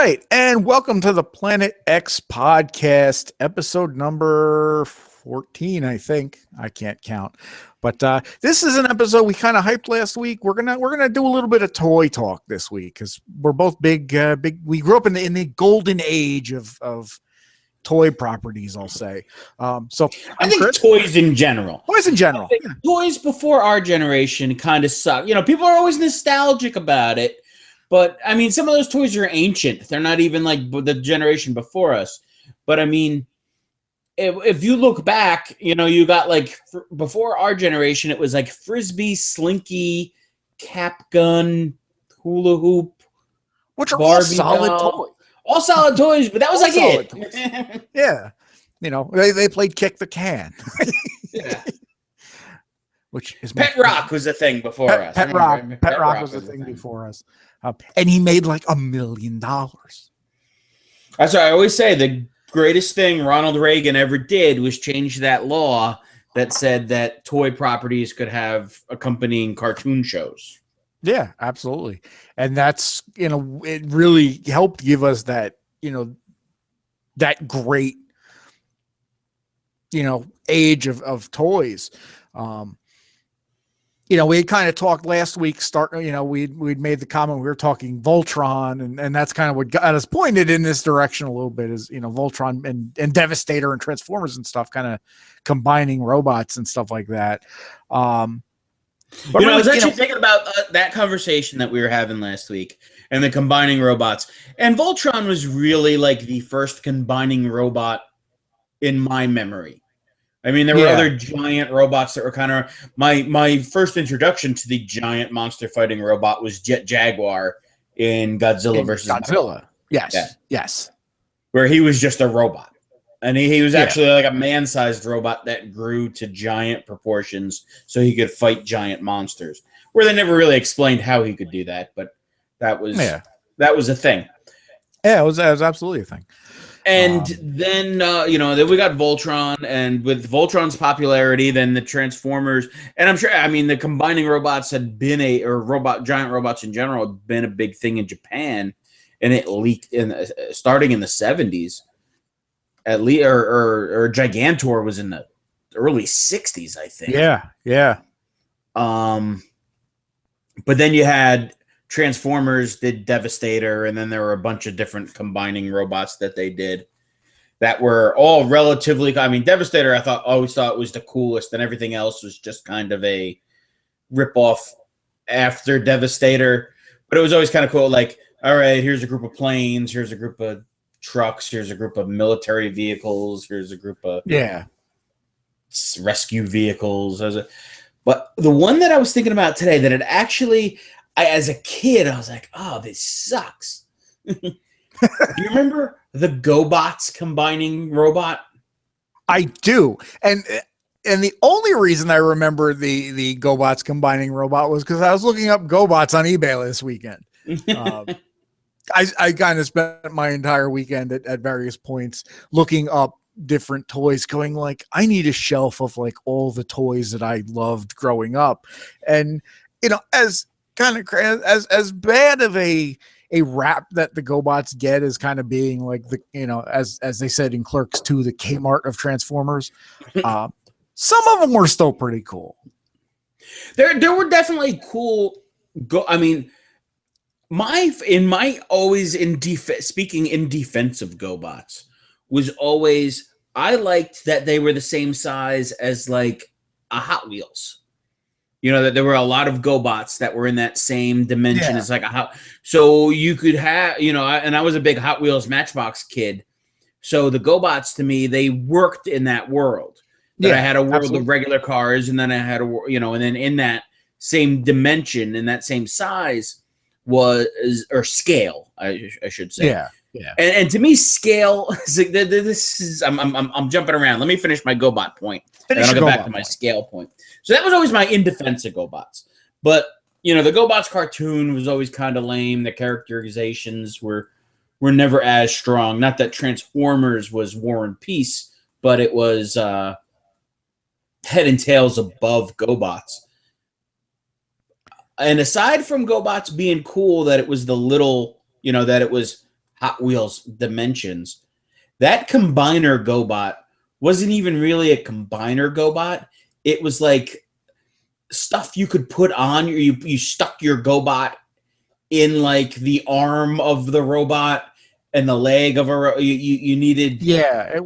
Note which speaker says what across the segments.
Speaker 1: right, and welcome to the Planet X podcast, episode number 14, I think. I can't count. But this is an episode we kind of hyped last week. We're gonna do a little bit of toy talk this week because we're both big. We grew up in the golden age of toy properties, I'll say. So
Speaker 2: I think
Speaker 1: Chris.
Speaker 2: toys in general.
Speaker 1: Toys in general.
Speaker 2: Toys before our generation kind of suck. You know, people are always nostalgic about it. But, I mean, some of those toys are ancient. They're not even like the generation before us. But, I mean, if you look back, you know, you got like before our generation, it was like Frisbee, Slinky, Cap Gun, Hula Hoop.
Speaker 1: Which are
Speaker 2: Barbie
Speaker 1: all solid
Speaker 2: doll.
Speaker 1: toys.
Speaker 2: All solid toys, but that was
Speaker 1: All
Speaker 2: like
Speaker 1: solid
Speaker 2: it.
Speaker 1: toys. Yeah. You know, they played Kick the Can.
Speaker 2: Yeah.
Speaker 1: Which is
Speaker 2: Pet Rock was a thing before us.
Speaker 1: Pet Rock was a thing before us. And he made like $1 million.
Speaker 2: That's what I always say. The greatest thing Ronald Reagan ever did was change that law that said that toy properties could have accompanying cartoon shows.
Speaker 1: Yeah, absolutely. And that's, you know, it really helped give us that, you know, that great, you know, age of toys. You know, we had kind of talked last week, we'd made the comment, we were talking Voltron, and that's kind of what got us pointed in this direction a little bit is, you know, Voltron and Devastator and Transformers and stuff, kind of combining robots and stuff like that. But
Speaker 2: you know, I was actually thinking about that conversation that we were having last week and the combining robots. And Voltron was really like the first combining robot in my memory. I mean, there were other giant robots that were kind of my first introduction to the giant monster fighting robot was Jet Jaguar in Godzilla versus
Speaker 1: Godzilla. Yes,
Speaker 2: yeah.
Speaker 1: Yes.
Speaker 2: Where he was just a robot. And he was actually like a man-sized robot that grew to giant proportions so he could fight giant monsters. Where they never really explained how he could do that, but that was a thing.
Speaker 1: Yeah, it was absolutely a thing.
Speaker 2: And then, you know, then we got Voltron, and with Voltron's popularity, then the Transformers, and I'm sure, I mean, the combining robots had been giant robots in general had been a big thing in Japan, and it leaked starting in the 70s, at least, or Gigantor was in the early 60s, I think.
Speaker 1: Yeah.
Speaker 2: But then you had Transformers did Devastator, and then there were a bunch of different combining robots that they did that were all relatively. I mean, Devastator, always thought was the coolest, and everything else was just kind of a ripoff after Devastator. But it was always kind of cool. Like, all right, here's a group of planes, here's a group of trucks, here's a group of military vehicles, here's a group of rescue vehicles. But the one that I was thinking about today that it actually. As a kid, I was like, oh, this sucks. Do you remember the GoBots combining robot?
Speaker 1: I do. And the only reason I remember the GoBots combining robot was because I was looking up GoBots on eBay this weekend. I kind of spent my entire weekend at various points looking up different toys, going like, I need a shelf of like all the toys that I loved growing up. And, you know, as bad of a rap that the GoBots get is kind of being like the, you know, as they said in Clerks 2, the Kmart of Transformers. Some of them were still pretty cool.
Speaker 2: There were definitely cool. I mean, speaking in defense of GoBots was always, I liked that they were the same size as like a Hot Wheels. You know, that there were a lot of GoBots that were in that same dimension as like so you could have, you know, and I was a big Hot Wheels Matchbox kid. So the GoBots to me, they worked in that world. That I had a world of regular cars, and then I had and then in that same dimension, in that same size or scale, I should say.
Speaker 1: Yeah.
Speaker 2: And to me, scale is like, this is I'm jumping around. Let me finish my GoBot point. And then I'll get back to my scale point. So that was always my in defense of GoBots. But, you know, the GoBots cartoon was always kind of lame. The characterizations were never as strong. Not that Transformers was War and Peace, but it was head and tails above GoBots. And aside from GoBots being cool, that it was the little, you know, that it was Hot Wheels dimensions. That combiner GoBot wasn't even really a combiner GoBot. It was like stuff you could put on. You stuck your GoBot in like the arm of the robot and the leg of you needed.
Speaker 1: Yeah, it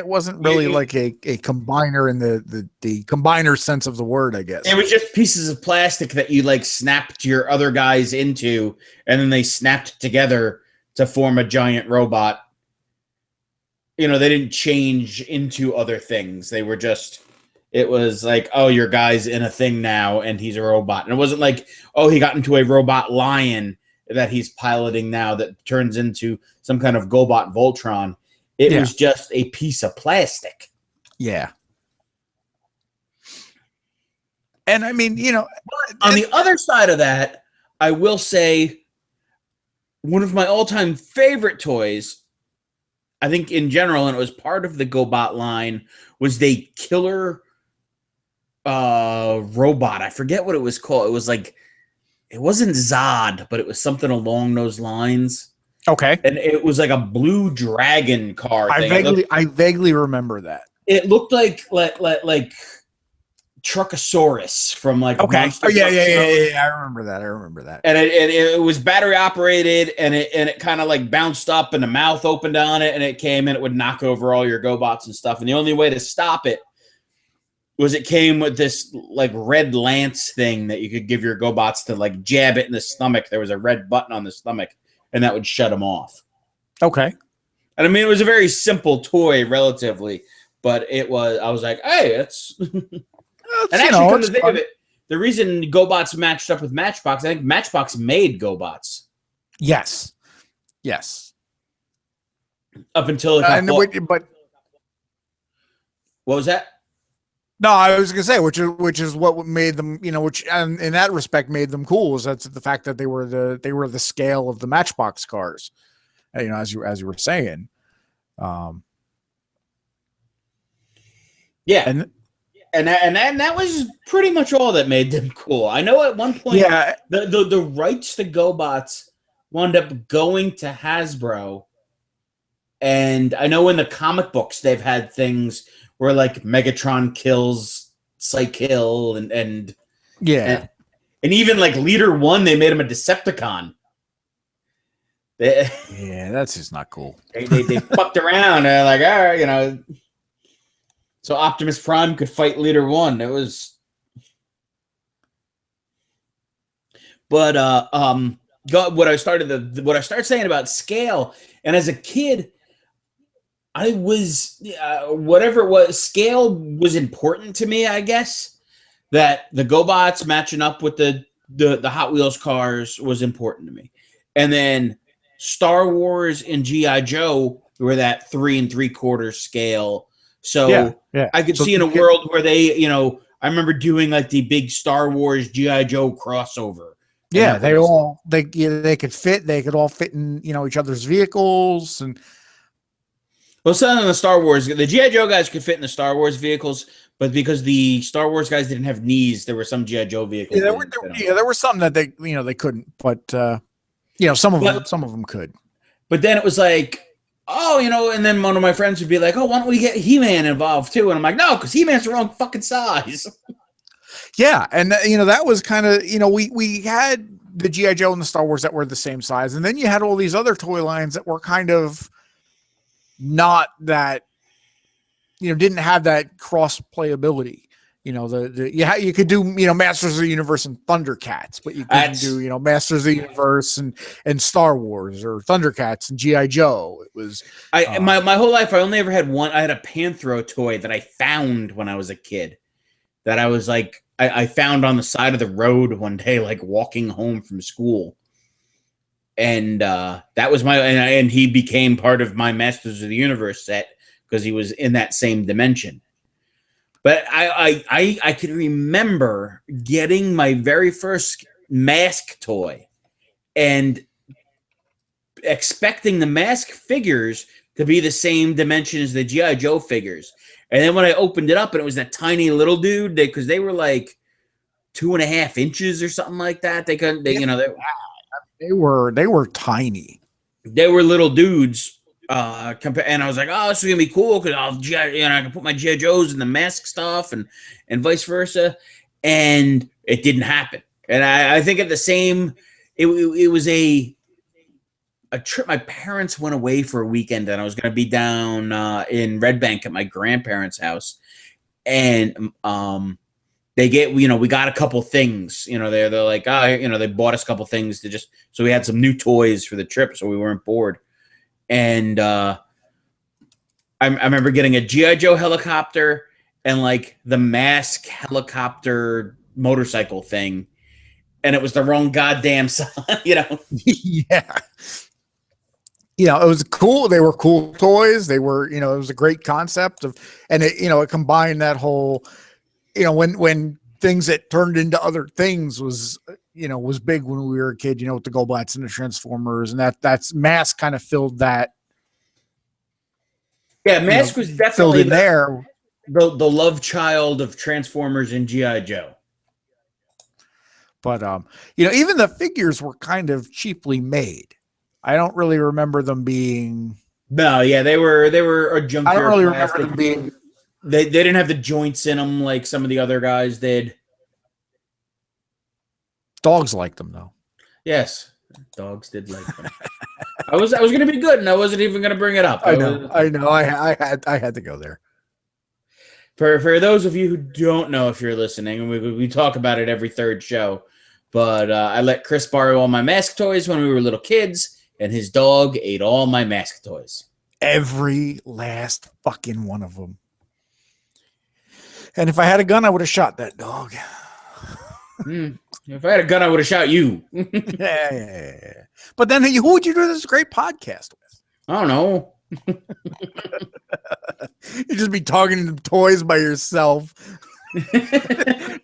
Speaker 1: wasn't really like a combiner in the combiner sense of the word, I guess.
Speaker 2: It was just pieces of plastic that you like snapped your other guys into, and then they snapped together to form a giant robot. You know, they didn't change into other things. They were just, it was like, oh, your guy's in a thing now and he's a robot. And it wasn't like, oh, he got into a robot lion that he's piloting now that turns into some kind of GoBot Voltron. It was just a piece of plastic.
Speaker 1: Yeah. And I mean, you know,
Speaker 2: on the other side of that, I will say one of my all-time favorite toys, I think in general, and it was part of the GoBot line, was the killer robot. I forget what it was called. It was like, it wasn't Zod, but it was something along those lines.
Speaker 1: Okay.
Speaker 2: And it was like a blue dragon car thing.
Speaker 1: I vaguely remember that.
Speaker 2: It looked like Truckosaurus from like
Speaker 1: Monster Truck. I remember that.
Speaker 2: And it was battery operated, and it kind of like bounced up, and the mouth opened on it, and it came and it would knock over all your GoBots and stuff. And the only way to stop it was it came with this like red lance thing that you could give your GoBots to like jab it in the stomach. There was a red button on the stomach, and that would shut them off.
Speaker 1: Okay.
Speaker 2: And I mean, it was a very simple toy relatively, but I was like, hey, it's and actually, come to think of it, the reason GoBots matched up with Matchbox, I think Matchbox made GoBots.
Speaker 1: Yes.
Speaker 2: Up until it got but what was that?
Speaker 1: No, I was gonna say, which is what made them, you know, which and in that respect made them cool, is that's the fact that they were the scale of the Matchbox cars, you know, as you were saying,
Speaker 2: yeah, and that was pretty much all that made them cool. I know at one point, the rights to GoBots wound up going to Hasbro, and I know in the comic books they've had things where like Megatron kills Psykill and even like Leader 1, they made him a Decepticon.
Speaker 1: That's just not cool.
Speaker 2: They fucked around. They're like, all right, you know. So Optimus Prime could fight Leader 1. It was, but what I started saying about scale, and as a kid, I was whatever it was, scale was important to me, I guess. That the GoBots matching up with the Hot Wheels cars was important to me. And then Star Wars and G.I. Joe were that 3 3/4 scale. So I could see in a world where they, you know, I remember doing like the big Star Wars G.I. Joe crossover.
Speaker 1: Yeah, they could fit. They could all fit in, you know, each other's vehicles. And
Speaker 2: well, some of the Star Wars, the G.I. Joe guys could fit in the Star Wars vehicles, but because the Star Wars guys didn't have knees, there were some G.I. Joe vehicles.
Speaker 1: There were some that they, you know, they couldn't, but you know, some of them could. But
Speaker 2: then it was like, oh, you know, and then one of my friends would be like, oh, why don't we get He-Man involved too? And I'm like, no, because He-Man's the wrong fucking size.
Speaker 1: Yeah, and you know, that was kind of, you know, we had the G.I. Joe and the Star Wars that were the same size, and then you had all these other toy lines that were kind of not that, you know, didn't have that cross playability. You know, you could do, you know, Masters of the Universe and Thundercats, but you couldn't do, you know, Masters of the Universe and Star Wars, or Thundercats and G.I. Joe. It was
Speaker 2: my whole life I only ever had one. I had a Panthro toy that I found when I was a kid, that I was like, I found on the side of the road one day, like walking home from school. And that was and he became part of my Masters of the Universe set because he was in that same dimension. But I can remember getting my very first Mask toy and expecting the Mask figures to be the same dimension as the G.I. Joe figures. And then when I opened it up and it was that tiny little dude, because they were like 2.5 inches or something like that. They couldn't, you know,
Speaker 1: they were tiny.
Speaker 2: they were little dudes. And I was like, oh, this is gonna be cool because I can put my GI Joes in the mask stuff and vice versa. And it didn't happen. And I think at the same, it was a trip. My parents went away for a weekend, and I was going to be down in Red Bank at my grandparents' house, and we got a couple things. They're like, they bought us a couple things to just so we had some new toys for the trip, so we weren't bored. And I remember getting a GI Joe helicopter and like the mask helicopter motorcycle thing, and it was the wrong goddamn size,
Speaker 1: Yeah. It was cool. They were cool toys. They were, it was a great concept and it combined that whole, when things that turned into other things was big when we were a kid, with the GoBots and the Transformers, and that's Mask kind of filled that.
Speaker 2: Yeah, Mask was definitely
Speaker 1: there.
Speaker 2: The love child of Transformers and GI Joe.
Speaker 1: But even the figures were kind of cheaply made. I don't really remember them being.
Speaker 2: No, yeah, they were a junkyard.
Speaker 1: I don't really remember them being.
Speaker 2: They didn't have the joints in them like some of the other guys did.
Speaker 1: Dogs liked them though.
Speaker 2: Yes, dogs did like them. I was going to be good, and I wasn't even going to bring it up.
Speaker 1: I know. I had to go there.
Speaker 2: For those of you who don't know, if you're listening, and we talk about it every third show, but I let Chris borrow all my Mask toys when we were little kids, and his dog ate all my Mask toys.
Speaker 1: Every last fucking one of them. And if I had a gun, I would have shot that dog.
Speaker 2: If I had a gun, I would have shot you.
Speaker 1: Yeah. But then who would you do this great podcast with?
Speaker 2: I don't know.
Speaker 1: You'd just be talking to toys by yourself.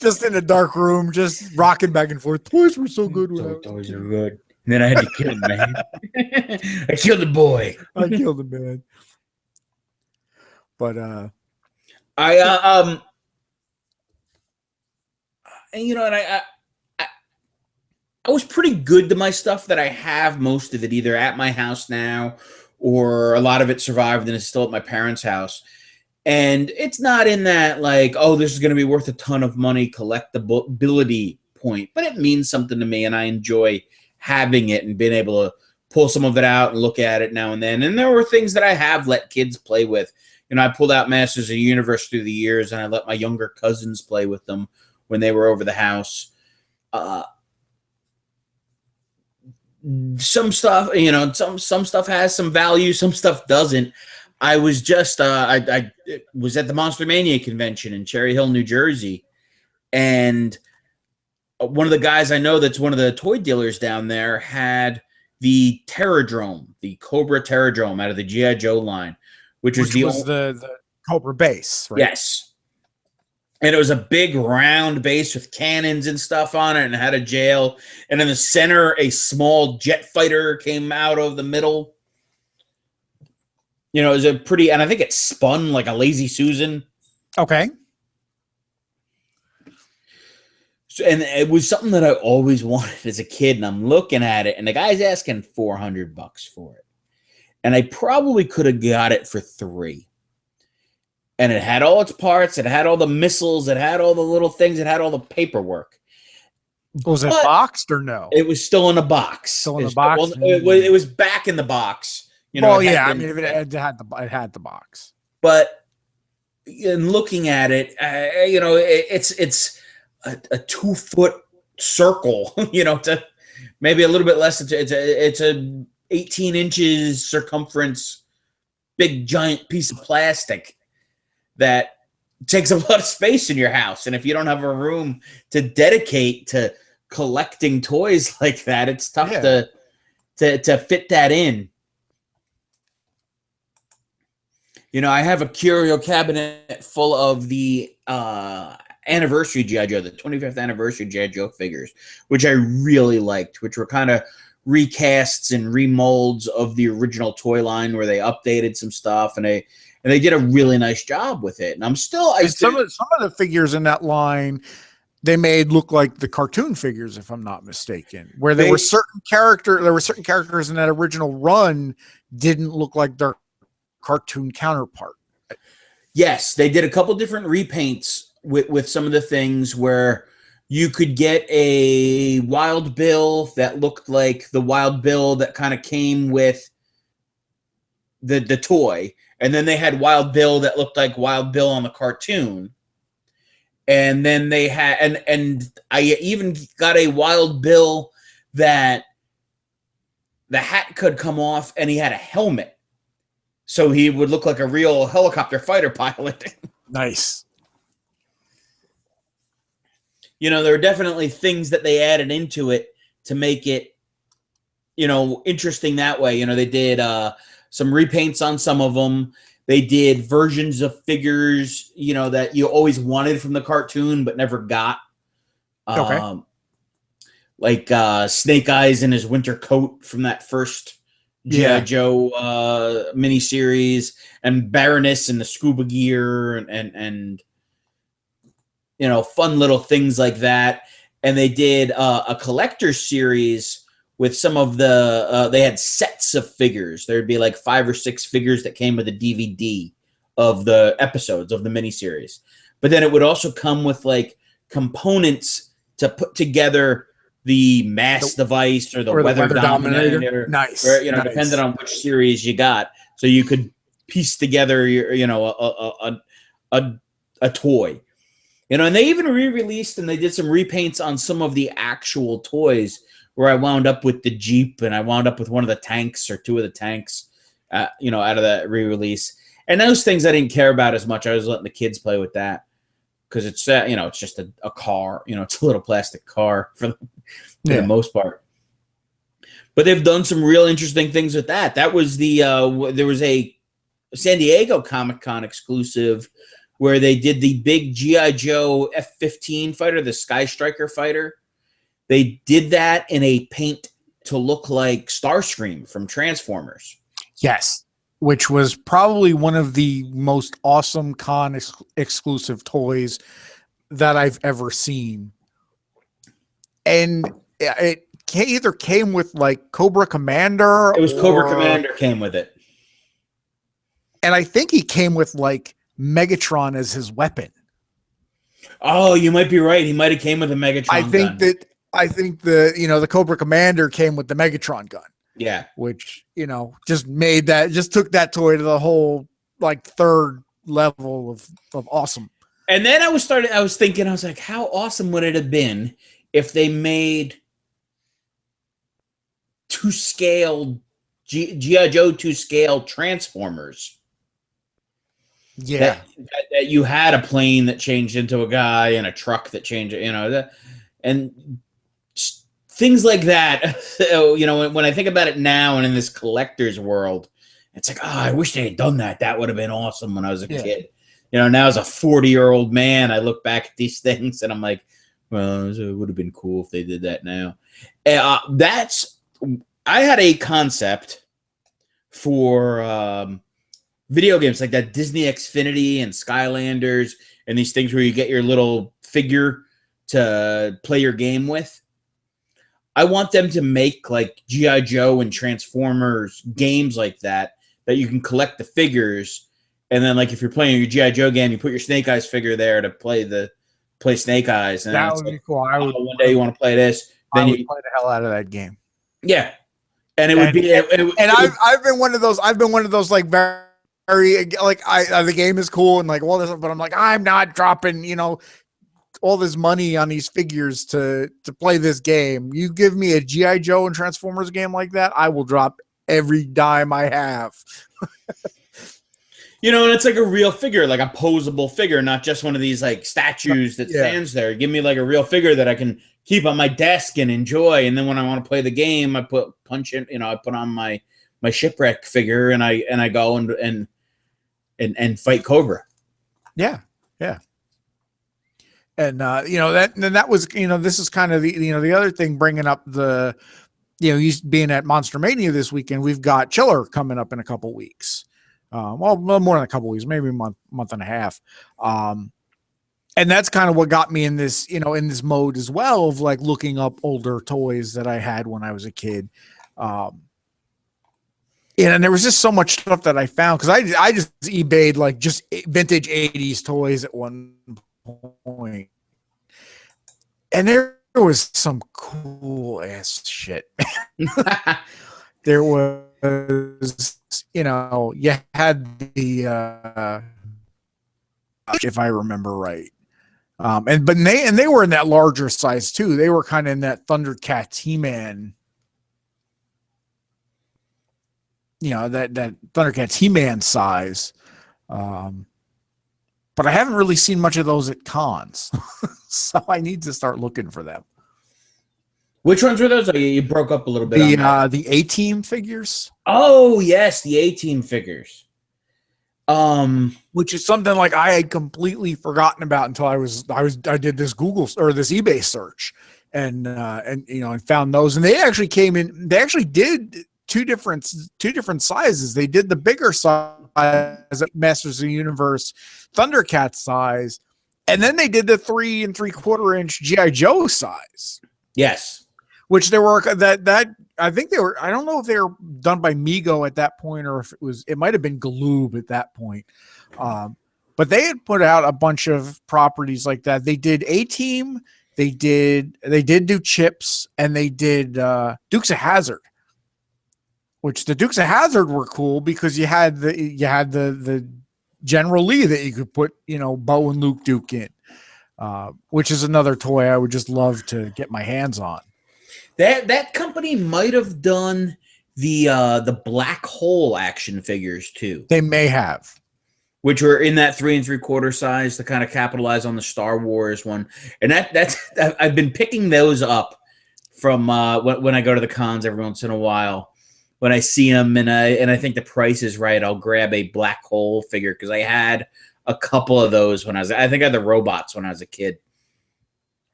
Speaker 1: Just in a dark room, just rocking back and forth. Toys were so good.
Speaker 2: Toys are good. And then I had to kill him, man. I killed the boy.
Speaker 1: I killed the man. But
Speaker 2: I was pretty good to my stuff that I have. Most of it either at my house now, or a lot of it survived and is still at my parents' house. And it's not in that like, oh, this is going to be worth a ton of money collectability point, but it means something to me, and I enjoy having it and being able to pull some of it out and look at it now and then. And there were things that I have let kids play with. I pulled out Masters of the Universe through the years, and I let my younger cousins play with them when they were over the house. Some stuff, some stuff has some value, some stuff doesn't. I was just, I was at the Monster Mania convention in Cherry Hill, New Jersey, and one of the guys I know that's one of the toy dealers down there had the Terradrome, the Cobra Terradrome out of the G.I. Joe line, which was
Speaker 1: the Cobra base, right?
Speaker 2: Yes. And it was a big round base with cannons and stuff on it, and had a jail. And in the center, a small jet fighter came out of the middle. It was a pretty, and I think it spun like a Lazy Susan.
Speaker 1: Okay.
Speaker 2: So, and it was something that I always wanted as a kid, and I'm looking at it, and the guy's asking $400 for it. And I probably could have got it for $3. And it had all its parts. It had all the missiles. It had all the little things. It had all the paperwork.
Speaker 1: Was it boxed or no?
Speaker 2: It was still in a box.
Speaker 1: Still in the box?
Speaker 2: Well, it was back in the box.
Speaker 1: It had the box.
Speaker 2: But in looking at it, it's a 2-foot circle. To maybe a little bit less. It's a 18 inches circumference, big giant piece of plastic that takes a lot of space in your house. And if you don't have a room to dedicate to collecting toys like that, it's tough to fit that in. I have a curio cabinet full of the anniversary G.I. Joe, the 25th anniversary G.I. Joe figures, which I really liked, which were kind of recasts and remolds of the original toy line, where they updated some stuff, and they did a really nice job with it. And some of the figures in that line,
Speaker 1: they made look like the cartoon figures, if I'm not mistaken, where there
Speaker 2: They-
Speaker 1: were certain characters in that original run didn't look like their cartoon counterpart.
Speaker 2: Yes, they did a couple different repaints with some of the things where you could get a Wild Bill that looked like the Wild Bill that kind of came with the toy, and then they had Wild Bill that looked like Wild Bill on the cartoon. And then they had and I even got a Wild Bill that the hat could come off and he had a helmet. So he would look like a real helicopter fighter pilot.
Speaker 1: Nice.
Speaker 2: You know, there are definitely things that they added into it to make it, you know, interesting that way. You know, they did some repaints on some of them. They did versions of figures, you know, that you always wanted from the cartoon but never got.
Speaker 1: Okay.
Speaker 2: Like Snake Eyes in his winter coat from that first G.I. Joe miniseries, and Baroness in the scuba gear, and you know, fun little things like that. And they did a collector's series with some of the they had sets of figures. There'd be like 5 or 6 figures that came with a DVD of the episodes of the miniseries. But then it would also come with like components to put together the mass device or the weather dominator.
Speaker 1: Nice.
Speaker 2: Or, you know,
Speaker 1: nice.
Speaker 2: depending on which series you got. So you could piece together your, you know, a toy. You know, and they even re-released and they did some repaints on some of the actual toys, where I wound up with the Jeep and I wound up with one of the tanks or 2 of the tanks, you know, out of that re-release. And those things I didn't care about as much. I was letting the kids play with that because it's, you know, it's just a car. You know, it's a little plastic car for the most part. But they've done some real interesting things with that. That was the there was a San Diego Comic-Con exclusive where they did the big G.I. Joe F-15 fighter, the Sky Striker fighter. They did that in a paint to look like Starscream from Transformers.
Speaker 1: Yes, which was probably one of the most awesome con exclusive toys that I've ever seen. And it either came with like Cobra Commander.
Speaker 2: It was Cobra Commander came with it.
Speaker 1: And I think he came with like Megatron as his weapon.
Speaker 2: Oh, you might be right. He might have came with a Megatron gun.
Speaker 1: I think the Cobra Commander came with the Megatron gun.
Speaker 2: Yeah.
Speaker 1: Which, you know, just took that toy to the whole like 3rd level of awesome.
Speaker 2: And then I was thinking, I was like, how awesome would it have been if they made 2-scale G.I. Joe 2-scale Transformers?
Speaker 1: Yeah.
Speaker 2: That you had a plane that changed into a guy and a truck that changed, you know, and things like that. You know, when I think about it now and in this collector's world, it's like, oh, I wish they had done that. That would have been awesome when I was a kid. You know, now as a 40-year-old man, I look back at these things and I'm like, well, it would have been cool if they did that now. I had a concept for video games like that Disney Xfinity and Skylanders and these things where you get your little figure to play your game with. I want them to make like G.I. Joe and Transformers games like that you can collect the figures. And then like if you're playing your G.I. Joe game, you put your Snake Eyes figure there to play Snake Eyes. And
Speaker 1: that would be cool.
Speaker 2: One day you want to play this. Then you
Speaker 1: play the hell out of that game.
Speaker 2: Yeah. And it would be
Speaker 1: I've been one of those like very like the game is cool and like all this, but I'm like, I'm not dropping, you know, all this money on these figures to play this game. You give me a G.I. Joe and Transformers game like that, I will drop every dime I have.
Speaker 2: You know, and it's like a real figure, like a posable figure, not just one of these like statues that stands there. Give me like a real figure that I can keep on my desk and enjoy. And then when I want to play the game, I put on my Shipwreck figure and I go and fight Cobra.
Speaker 1: Yeah. Yeah. And you know, that was, you know, this is kind of the, you know, the other thing bringing up the, you know, he's being at Monster Mania this weekend. We've got Chiller coming up in a couple weeks. Well, more than a couple weeks, maybe a month and a half. And that's kind of what got me in this, in this mode as well of like looking up older toys that I had when I was a kid. And there was just so much stuff that I found because I just eBayed like just vintage 80s toys at one point. And there was some cool ass shit. There was, you had the, if I remember right. But they were in that larger size too. They were kind of in that Thundercats He-Man, that Thundercats He-Man size. But I haven't really seen much of those at cons. So I need to start looking for them.
Speaker 2: Which ones were those? Oh, you broke up a little bit.
Speaker 1: The A-Team figures.
Speaker 2: Oh yes, the A-Team figures.
Speaker 1: Which is something like I had completely forgotten about until I did this Google or this eBay search and found those, and they actually came in. They actually did two different sizes. They did the bigger size, Masters of the Universe Thundercat size, and then they did the 3 3/4 inch GI Joe size.
Speaker 2: Yes.
Speaker 1: Which there were that I think they were. I don't know if they were done by Mego at that point or if it might have been Galoob at that point. But they had put out a bunch of properties like that. They did A-Team, they did do Chips, and they did Dukes of Hazzard. Which the Dukes of Hazzard were cool because you had the General Lee that you could put Bo and Luke Duke in, which is another toy I would just love to get my hands on.
Speaker 2: That company might have done the Black Hole action figures too.
Speaker 1: They may have,
Speaker 2: which were in that 3 3/4 size to kind of capitalize on the Star Wars one. And that's I've been picking those up from when I go to the cons every once in a while. When I see them and I think the price is right, I'll grab a Black Hole figure because I had a couple of those when I think I had the robots when I was a kid.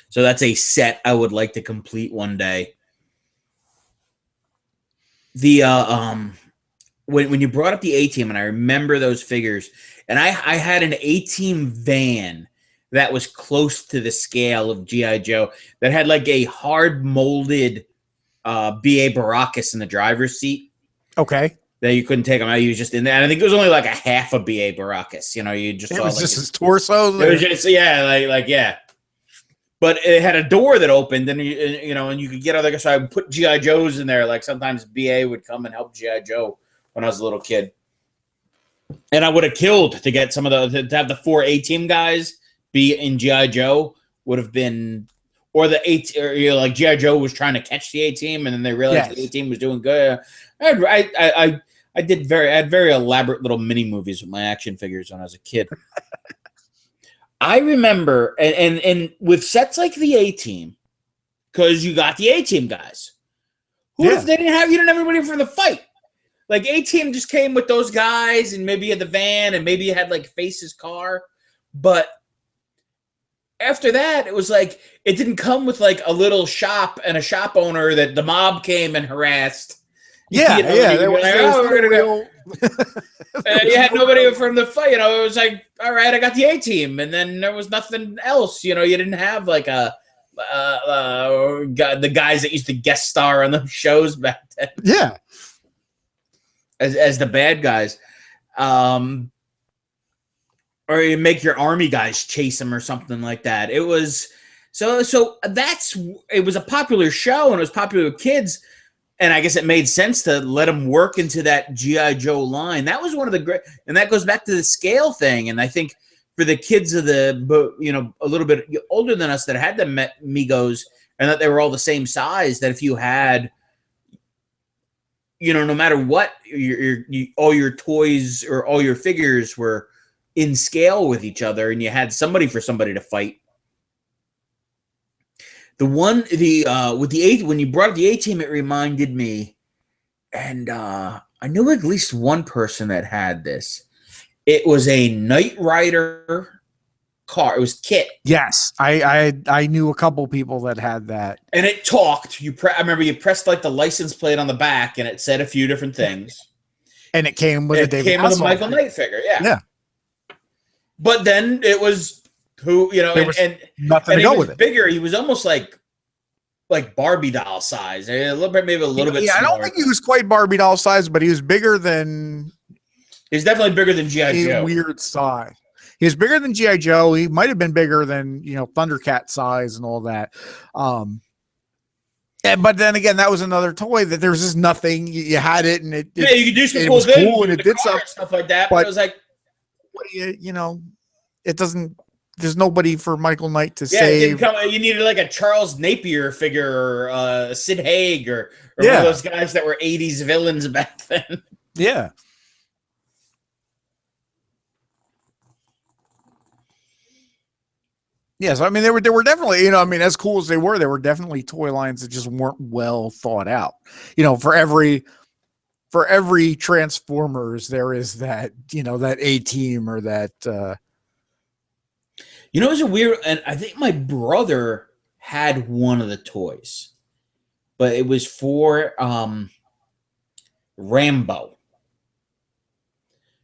Speaker 2: So that's a set I would like to complete one day. The when you brought up the A-Team, and I remember those figures, and I had an A-Team van that was close to the scale of G.I. Joe that had like a hard molded B.A. Baracus in the driver's seat.
Speaker 1: Okay.
Speaker 2: That you couldn't take him out. He was just in there. And I think it was only like a half a B.A. Baracus. You just saw
Speaker 1: was
Speaker 2: like
Speaker 1: just his torso.
Speaker 2: It was just yeah. But it had a door that opened, and you could get other guys. So I would put G.I. Joes in there. Like sometimes B.A. would come and help G.I. Joe when I was a little kid. And I would have killed to get some of to have the 4 A-Team guys be in G.I. Joe would have been, or the like G.I. Joe was trying to catch the A-Team, and then they realized the A-Team was doing good. I had very elaborate little mini movies with my action figures when I was a kid. I remember, and with sets like the A-Team, because you got the A-Team guys. If they didn't have, you didn't have everybody for the fight. Like A-Team just came with those guys, and maybe you had the van, and maybe you had like Face's car. But after that, it was like it didn't come with like a little shop and a shop owner that the mob came and harassed.
Speaker 1: There was
Speaker 2: we're gonna go. You had nobody from the fight. It was like, all right, I got the A-Team, and then there was nothing else. You didn't have like the guys that used to guest star on those shows back then.
Speaker 1: Yeah,
Speaker 2: as the bad guys, or you make your army guys chase them or something like that. It was so it was a popular show and it was popular with kids. And I guess it made sense to let them work into that G.I. Joe line. That was one of the great, and that goes back to the scale thing. And I think for the kids of a little bit older than us that had the Megos and that they were all the same size, that if you had, no matter what, all your toys or all your figures were in scale with each other, and you had somebody to fight. With the when you brought up the A-Team, it reminded me, and I knew at least one person that had this. It was a Knight Rider car. It was Kit.
Speaker 1: Yes, I knew a couple people that had that,
Speaker 2: and it talked. I remember you pressed like the license plate on the back, and it said a few different things.
Speaker 1: And it came with a
Speaker 2: Michael Knight figure. Yeah. But then it was who, you know,
Speaker 1: There was
Speaker 2: and
Speaker 1: nothing to
Speaker 2: he
Speaker 1: go
Speaker 2: was
Speaker 1: with it.
Speaker 2: bigger. He was almost like Barbie doll size, a little bit, maybe a little bit.
Speaker 1: Yeah, I don't
Speaker 2: smaller.
Speaker 1: think he was quite Barbie doll size, but he was bigger than
Speaker 2: He's definitely bigger than G.I.
Speaker 1: a
Speaker 2: Joe.
Speaker 1: weird size. He was bigger than G.I. Joe. He might have been bigger than, you know, Thundercat size and all that. But then again, that was another toy that there was just nothing. You had it, and it
Speaker 2: Yeah, you could do some
Speaker 1: it
Speaker 2: cool
Speaker 1: was
Speaker 2: things,
Speaker 1: cool, and
Speaker 2: with
Speaker 1: it
Speaker 2: the
Speaker 1: did
Speaker 2: car and stuff like that. But it was like,
Speaker 1: what do you know, it doesn't. There's nobody for Michael Knight to
Speaker 2: yeah, it didn't
Speaker 1: save.
Speaker 2: come. You needed like a Charles Napier figure, or Sid Haig, or one
Speaker 1: Yeah.
Speaker 2: of those guys that were '80s villains back then.
Speaker 1: Yeah. Yeah, so I mean, they were definitely, you know, I mean, as cool as they were definitely toy lines that just weren't well thought out. You know, for every Transformers, there is that, you know, that A-Team or that.
Speaker 2: You know, it was a weird, and I think my brother had one of the toys, but it was for Rambo,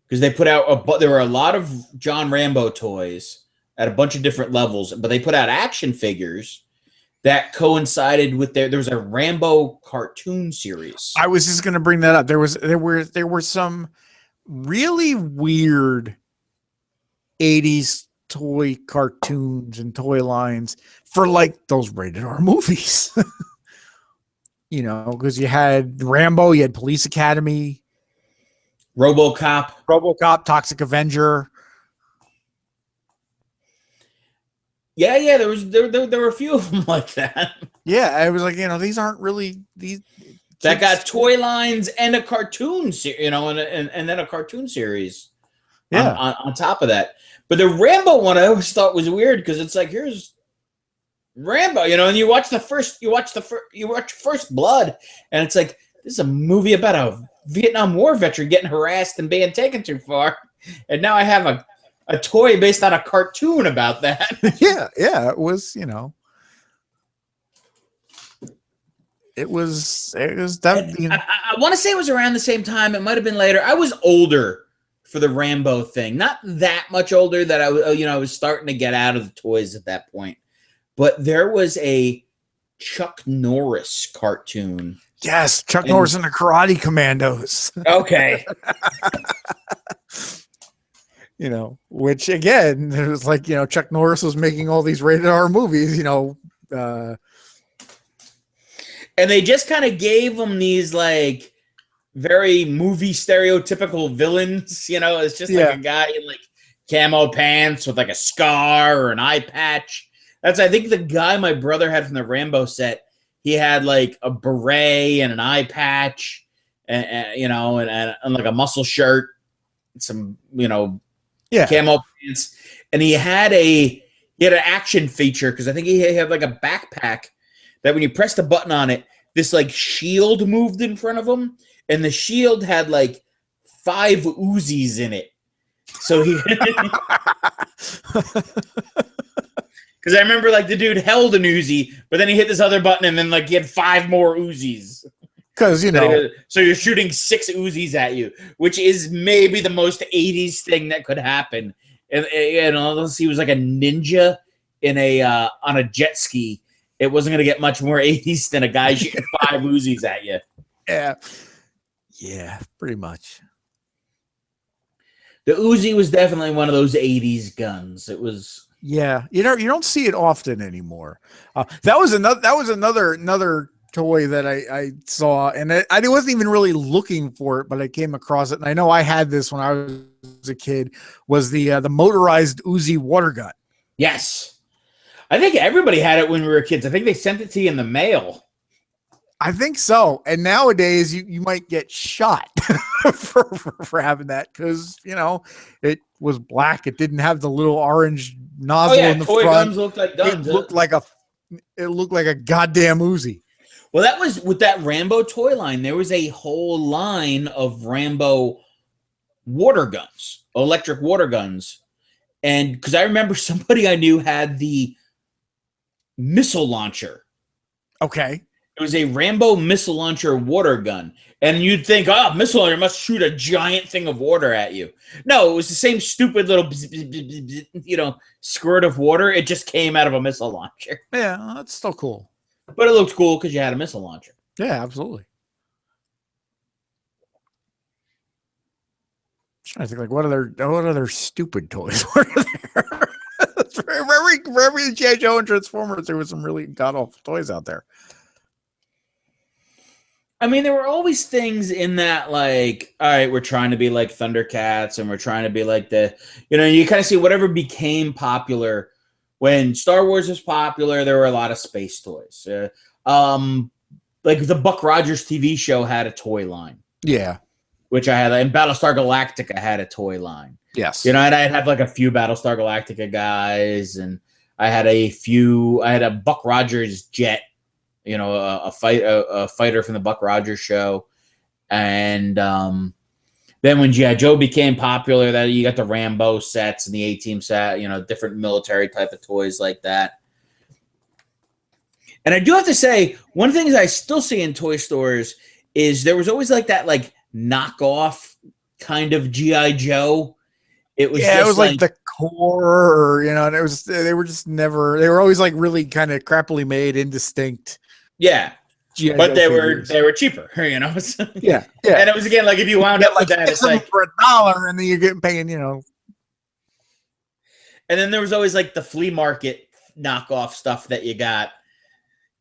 Speaker 2: because they put out there were a lot of John Rambo toys at a bunch of different levels, but they put out action figures that coincided with there was a Rambo cartoon series.
Speaker 1: I was just going to bring that up. There were some really weird 80s toy cartoons and toy lines for like those rated R movies. You know, because you had Rambo, you had Police Academy,
Speaker 2: RoboCop,
Speaker 1: Toxic Avenger.
Speaker 2: Yeah, there were a few of them like that.
Speaker 1: Yeah, I was like, you know, these aren't really these
Speaker 2: that got toy lines and a cartoon, you know, and then a cartoon series.
Speaker 1: Yeah,
Speaker 2: on top of that. But the Rambo one I always thought was weird, because it's like, here's Rambo, you know, and you watch First Blood, and it's like, this is a movie about a Vietnam War veteran getting harassed and being taken too far, and now I have a toy based on a cartoon about that.
Speaker 1: yeah, it was, you know, it was that. You know,
Speaker 2: I want to say it was around the same time. It might have been later. I was older for the Rambo thing, not that much older that I was starting to get out of the toys at that point. But there was a Chuck Norris cartoon.
Speaker 1: Yes, Chuck Norris and the Karate Commandos.
Speaker 2: Okay.
Speaker 1: You know, which again, it was like, you know, Chuck Norris was making all these rated R movies, you know.
Speaker 2: And they just kind of gave them these like very movie stereotypical villains, you know. It's just like a guy in like camo pants with like a scar or an eye patch. That's, I think, the guy my brother had from the Rambo set. He had like a beret and an eye patch, and you know, and like a muscle shirt, some, you know, camo pants, and he had an action feature, because I think he had like a backpack that when you pressed a button on it, this like shield moved in front of him, and the shield had like 5 Uzis in it. So he, because I remember like the dude held an Uzi, but then he hit this other button, and then like he had 5 more Uzis.
Speaker 1: Because, you know,
Speaker 2: so you're shooting 6 Uzis at you, which is maybe the most 80s thing that could happen. And unless he was like a ninja in on a jet ski, it wasn't going to get much more 80s than a guy shooting 5 Uzis at you.
Speaker 1: Yeah, pretty much.
Speaker 2: The Uzi was definitely one of those 80s guns. It was.
Speaker 1: Yeah, you don't see it often anymore. That was another toy that I saw, and I wasn't even really looking for it, but I came across it, and I know I had this when I was a kid. Was the motorized Uzi water gun?
Speaker 2: Yes, I think everybody had it when we were kids. I think they sent it to you in the mail.
Speaker 1: I think so. And nowadays you might get shot for having that, because, you know, it was black. It didn't have the little orange nozzle in the
Speaker 2: toy
Speaker 1: front.
Speaker 2: Guns looked like guns.
Speaker 1: It looked like a goddamn Uzi.
Speaker 2: Well, that was with that Rambo toy line. There was a whole line of Rambo water guns, electric water guns. And because I remember somebody I knew had the missile launcher.
Speaker 1: Okay.
Speaker 2: It was a Rambo missile launcher water gun. And you'd think, oh, missile launcher must shoot a giant thing of water at you. No, it was the same stupid little, squirt of water. It just came out of a missile launcher.
Speaker 1: Yeah, that's still cool.
Speaker 2: But it looked cool because you had a missile launcher.
Speaker 1: Yeah, absolutely. I think, like, what other stupid toys were there? for every G.I. Joe and Transformers, there was some really god-awful toys out there.
Speaker 2: I mean, there were always things in that, like, all right, we're trying to be like Thundercats, and we're trying to be like you kind of see whatever became popular. When Star Wars was popular, there were a lot of space toys. Like the Buck Rogers TV show had a toy line.
Speaker 1: Yeah. Which
Speaker 2: I had, and Battlestar Galactica had a toy line.
Speaker 1: Yes.
Speaker 2: And I'd have like a few Battlestar Galactica guys, and I had a Buck Rogers jet, a fighter from the Buck Rogers show. And then when G.I. Joe became popular, that you got the Rambo sets and the A-Team set, different military type of toys like that. And I do have to say, one of the things I still see in toy stores is there was always like that, like, knockoff kind of G.I. Joe. It was
Speaker 1: like the core, and they were always like really kind of crappily made, indistinct.
Speaker 2: Yeah. But they were cheaper, Yeah. And it was, again, like, if you wound up with that, it's like
Speaker 1: for $1 and then you're getting paying,
Speaker 2: And then there was always like the flea market knockoff stuff that you got.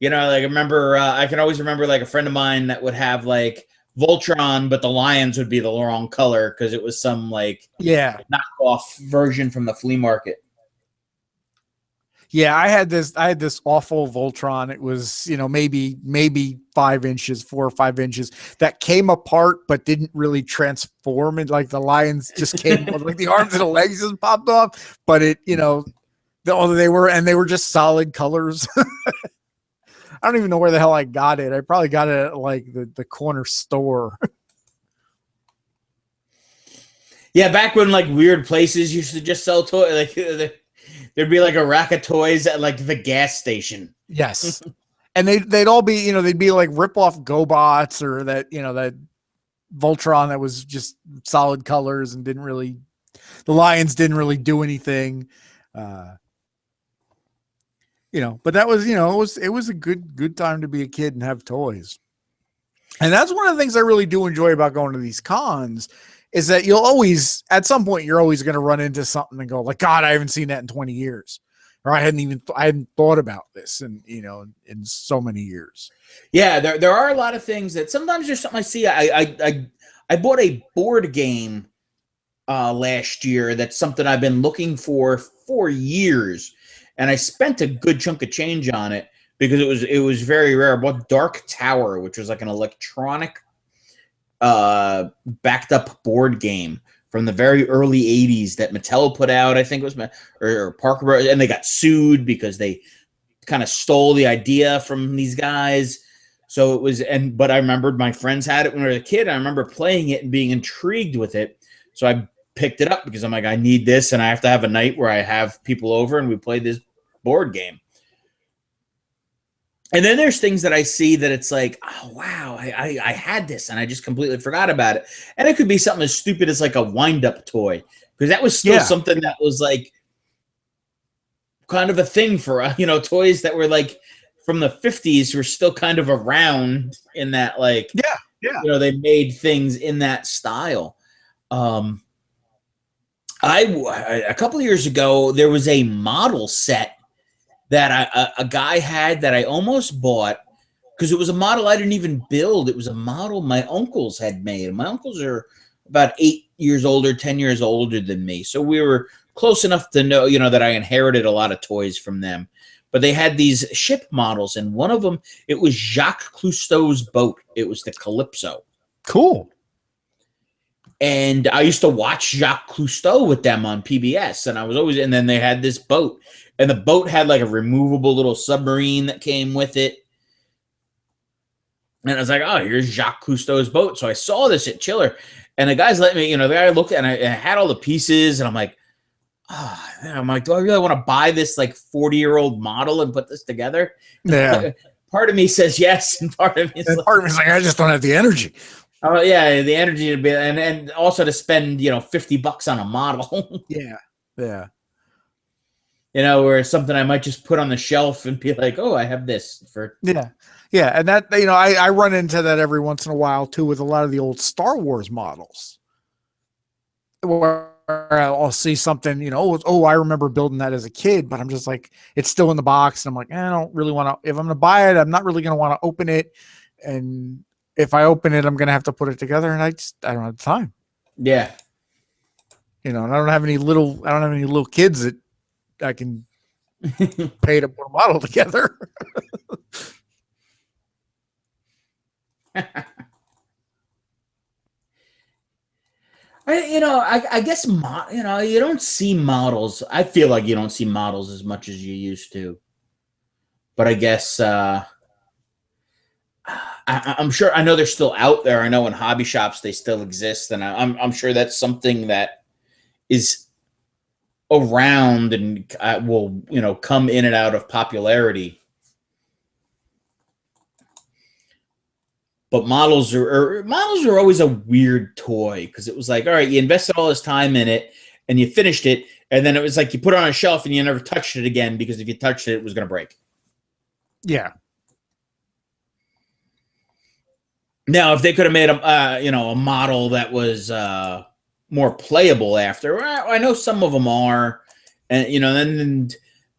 Speaker 2: Like, I can always remember like a friend of mine that would have like Voltron, but the lions would be the wrong color because it was some like knockoff version from the flea market.
Speaker 1: Yeah, I had this awful Voltron. It was, maybe 5 inches, 4 or 5 inches, that came apart but didn't really transform. And like the lions just came, like the arms and the legs just popped off. But it, they were just solid colors. I don't even know where the hell I got it. I probably got it at like the corner store.
Speaker 2: Yeah, back when like weird places used to just sell toys, like there'd be like a rack of toys at like the gas station.
Speaker 1: Yes. And they'd all be, they'd be like rip-off GoBots, or that, that Voltron that was just solid colors and the lions didn't really do anything. But that was, it was a good time to be a kid and have toys. And that's one of the things I really do enjoy about going to these cons, is that you'll always, at some point, you're always going to run into something and go like, God, I haven't seen that in 20 years. Or I hadn't thought about this in so many years.
Speaker 2: Yeah. There are a lot of things that sometimes there's something I see. I bought a board game last year. That's something I've been looking for years. And I spent a good chunk of change on it because it was very rare. I bought Dark Tower, which was like an electronic backed up board game from the very early 80s that Mattel put out. I think it was or Parker Brothers, and they got sued because they kind of stole the idea from these guys. So it was, but I remembered my friends had it when I was a kid. I remember playing it and being intrigued with it. So I picked it up because I'm like, I need this, and I have to have a night where I have people over and we play this board game. And then there's things that I see that it's like, oh wow, I had this and I just completely forgot about it. And it could be something as stupid as like a wind-up toy, because that was still something that was like kind of a thing for toys that were like from the 50s were still kind of around in that, like, they made things in that style. A couple of years ago, there was a model set that a guy had that I almost bought because it was a model I didn't even build. It was a model my uncles had made. My uncles are about 8 years older, 10 years older than me. So we were close enough to know, that I inherited a lot of toys from them. But they had these ship models, and one of them, it was Jacques Cousteau's boat. It was the Calypso.
Speaker 1: Cool.
Speaker 2: And I used to watch Jacques Cousteau with them on PBS, and then they had this boat, and the boat had like a removable little submarine that came with it. And I was like, oh, here's Jacques Cousteau's boat. So I saw this at Chiller, and the guys let me, the guy looked and I had all the pieces, and I'm like, do I really want to buy this like 40-year-old model and put this together?
Speaker 1: Yeah.
Speaker 2: part of me says yes, and part of me is
Speaker 1: part of me is like, I just don't have the energy.
Speaker 2: Oh yeah, the energy to be, and also to spend $50 on a model.
Speaker 1: Yeah.
Speaker 2: Where it's something I might just put on the shelf and be like, oh, I have this for.
Speaker 1: Yeah, and that I run into that every once in a while too with a lot of the old Star Wars models, where I'll see something, I remember building that as a kid, but I'm just like, it's still in the box, and I'm like, I don't really want to. If I'm gonna buy it, I'm not really gonna want to open it, and if I open it, I'm gonna have to put it together, and I don't have the time.
Speaker 2: Yeah,
Speaker 1: and I don't have any little kids that I can pay to put a model together.
Speaker 2: I guess you don't see models. I feel like you don't see models as much as you used to. But I guess I'm sure. I know they're still out there. I know in hobby shops they still exist, and I'm sure that's something that is around and will come in and out of popularity. But models are always a weird toy, because it was like, all right, you invested all this time in it and you finished it, and then it was like you put it on a shelf and you never touched it again, because if you touched it, it was going to break.
Speaker 1: Yeah.
Speaker 2: Now, if they could have made a model that was more playable after, I know some of them are, and then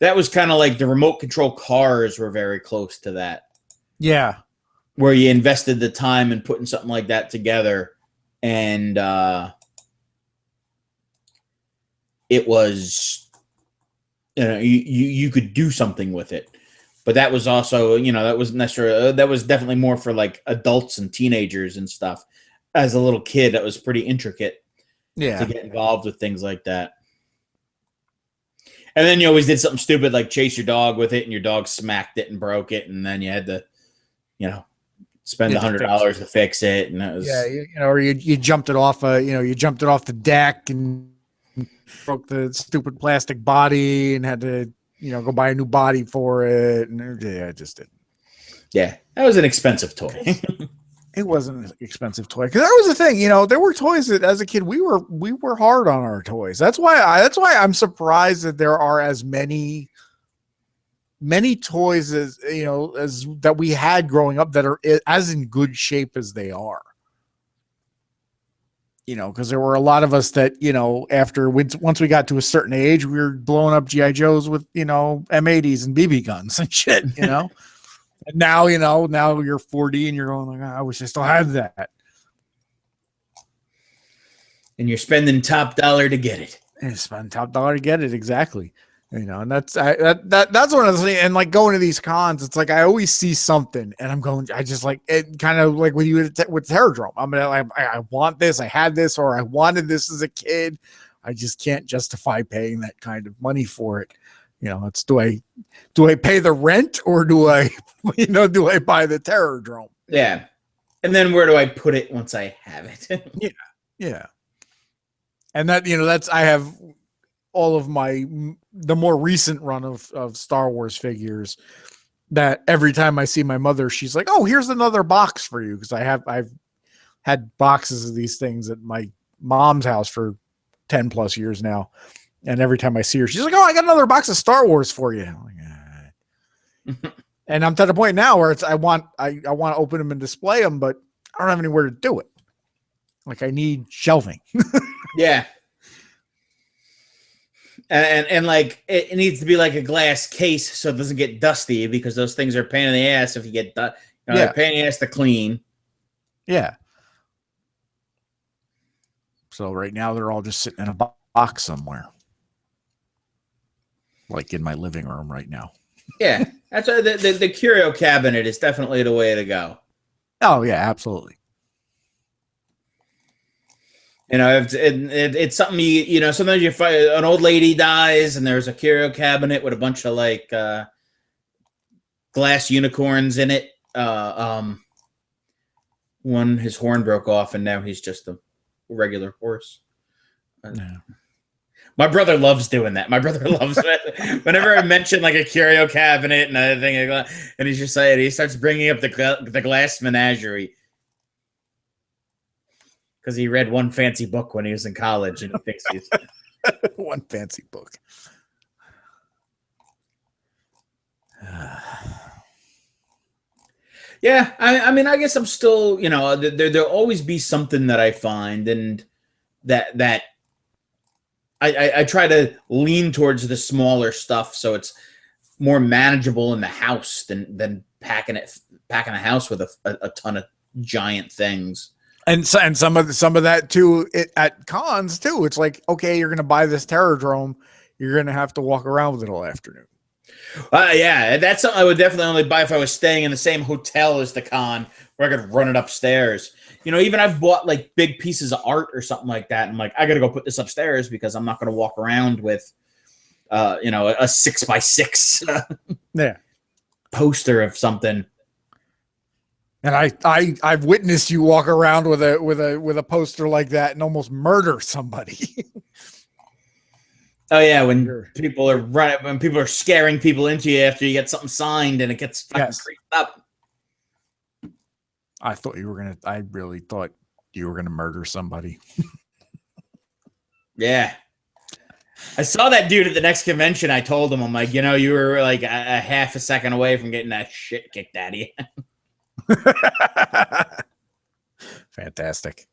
Speaker 2: that was kind of like the remote control cars were very close to that.
Speaker 1: Yeah.
Speaker 2: Where you invested the time in putting something like that together, and it was, you could do something with it. But that was also, that wasn't necessarily, that was definitely more for like adults and teenagers and stuff. As a little kid, that was pretty intricate to get involved with things like that. And then you always did something stupid like chase your dog with it, and your dog smacked it and broke it, and then you had to, spend $100 to fix it, and that was
Speaker 1: or you jumped it off the deck and broke the stupid plastic body and had to go buy a new body for it, and I just didn't.
Speaker 2: Yeah, that was an expensive toy.
Speaker 1: It wasn't an expensive toy, because that was the thing. There were toys that as a kid we were hard on our toys. That's why I'm surprised that there are as many toys as as that we had growing up that are as in good shape as they are. Because there were a lot of us that once we got to a certain age, we were blowing up GI Joes with M80s and BB guns and shit. And now now you're 40 and you're going like, I wish I still had that.
Speaker 2: And you're spending top dollar to get it.
Speaker 1: And spend top dollar to get it, exactly. And that's that's one of the things. And like going to these cons, it's like I always see something, and I just like it, kind of like with you with Terrordrome. I'm gonna I want this, I had this, or I wanted this as a kid. I just can't justify paying that kind of money for it. It's do I pay the rent, or do I do I buy the Terrordrome?
Speaker 2: Yeah, and then where do I put it once I have it?
Speaker 1: yeah. And that that's I have all of the more recent run of Star Wars figures, that every time I see my mother, she's like, oh, here's another box for you. Because I've had boxes of these things at my mom's house for 10 plus years now. And every time I see her, she's like, oh, I got another box of Star Wars for you. I'm like, and I'm to the point now where I want to open them and display them, but I don't have anywhere to do it. Like I need shelving.
Speaker 2: Yeah. And like it needs to be like a glass case so it doesn't get dusty, because those things are a pain in the ass if you get they're a pain in the ass to clean.
Speaker 1: Yeah. So right now they're all just sitting in a box somewhere, like in my living room right now.
Speaker 2: Yeah, that's the curio cabinet is definitely the way to go.
Speaker 1: Oh yeah, absolutely.
Speaker 2: It's something sometimes you find an old lady dies and there's a curio cabinet with a bunch of like glass unicorns in it. One, his horn broke off and now he's just a regular horse.
Speaker 1: Yeah.
Speaker 2: My brother loves doing that. My brother loves it. Whenever I mention like a curio cabinet and everything, and he's just like, he starts bringing up the glass menagerie because he read one fancy book when he was in college, and he thinks he's
Speaker 1: one fancy book.
Speaker 2: Yeah, I mean, I guess I'm still, there'll always be something that I find, and that I try to lean towards the smaller stuff so it's more manageable in the house than packing a house with a ton of giant things.
Speaker 1: And some of that too at cons too. It's like, okay, you're going to buy this Terrordrome, you're going to have to walk around with it all afternoon.
Speaker 2: Yeah, that's something I would definitely only buy if I was staying in the same hotel as the con where I could run it upstairs. Even I've bought like big pieces of art or something like that. I'm like, I got to go put this upstairs because I'm not going to walk around with, a 6x6 poster of something.
Speaker 1: And I've witnessed you walk around with a poster like that and almost murder somebody.
Speaker 2: Oh yeah, when people are scaring people into you after you get something signed and it gets fucking creeped up.
Speaker 1: I really thought you were gonna murder somebody.
Speaker 2: Yeah. I saw that dude at the next convention. I told him, I'm like, you were like a half a second away from getting that shit kicked out of you.
Speaker 1: Fantastic.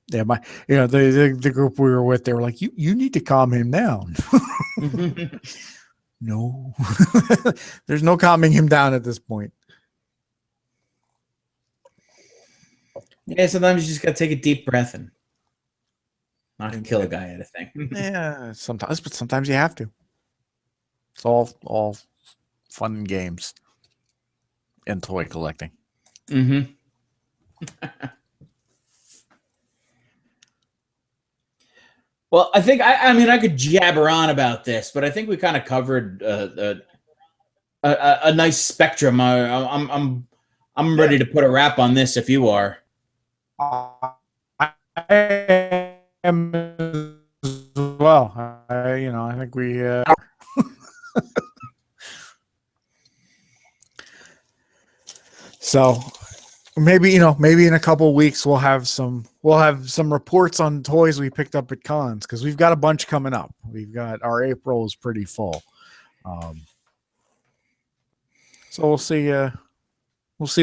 Speaker 1: Yeah, the group we were with, they were like, you need to calm him down. No, there's no calming him down at this point.
Speaker 2: Yeah, sometimes you just gotta take a deep breath and not kill a guy at a thing.
Speaker 1: Yeah, sometimes, but sometimes you have to. It's all fun and games and toy collecting.
Speaker 2: Mm-hmm. Well, I think I could jabber on about this, but I think we kind of covered a nice spectrum. I'm ready to put a wrap on this if you are.
Speaker 1: I am as well. I think we. So maybe in a couple of weeks we'll have some reports on toys we picked up at cons, because we've got a bunch coming up. We've got our April is pretty full, so we'll see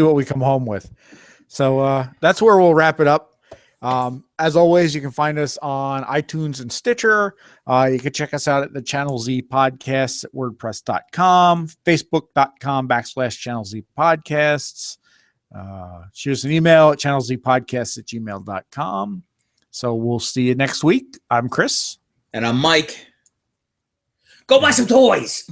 Speaker 1: what we come home with. So that's where we'll wrap it up. As always, you can find us on iTunes and Stitcher. You can check us out at the Channel Z Podcasts at WordPress.com, Facebook.com/Channel Z Podcasts. Shoot us an email at channelzpodcasts@gmail.com. So we'll see you next week. I'm Chris.
Speaker 2: And I'm Mike. Go buy some toys.